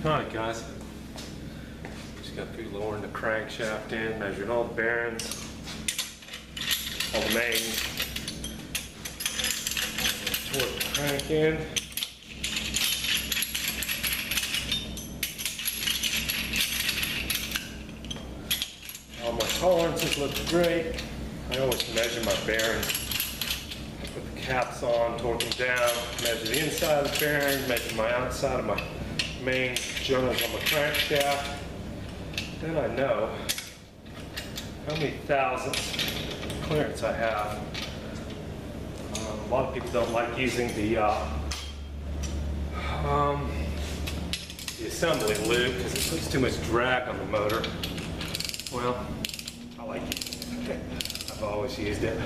Alright guys, just got through lowering the crankshaft in, measuring all the bearings, all the mains, torque the crank in. All my tolerances look great. I always measure my bearings. I put the caps on, torque them down, measure the inside of the bearing, measure my outside of my main journals on my crankshaft. Then I know how many thousandths clearance I have. A lot of people don't like using the assembly loop because it puts too much drag on the motor. Well, I like using it. I've always used it.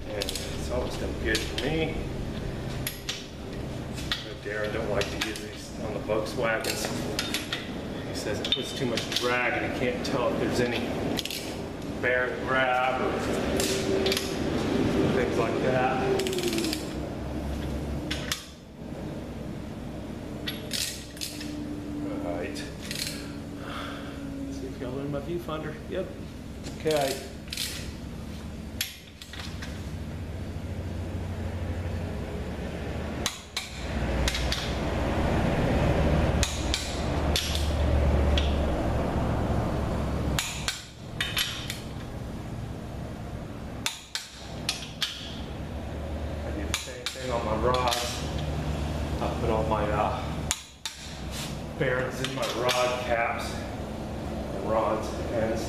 And it's always done good for me. Darren don't like to use these on the Volkswagens. He says it puts too much drag and he can't tell if there's any bearing grab or things like that. Alright. See if y'all are in my viewfinder. Yep. Okay. On my rods, I'll put all my bearings in my rod caps and rods ends,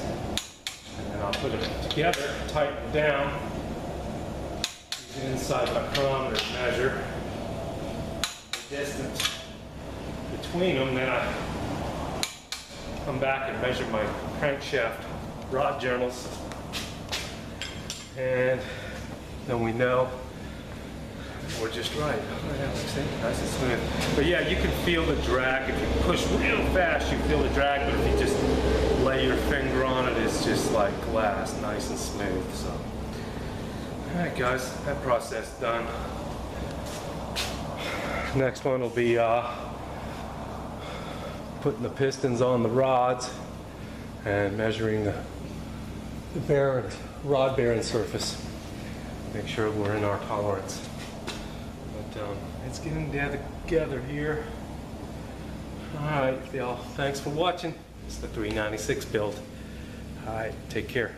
and then I'll put it together, tighten it down, use the inside of my chronometer to measure the distance between them. Then I come back and measure my crankshaft rod journals, and then we know we're just right. Oh yeah, looks nice and smooth. But yeah, you can feel the drag. If you push real fast, you feel the drag, but if you just lay your finger on it, it's just like glass, nice and smooth. So, alright guys, that process done. Next one will be putting the pistons on the rods and measuring the rod bearing surface. Make sure we're in our tolerance. It's getting together here. Alright, y'all. Thanks for watching. It's the 396 build. Alright, take care.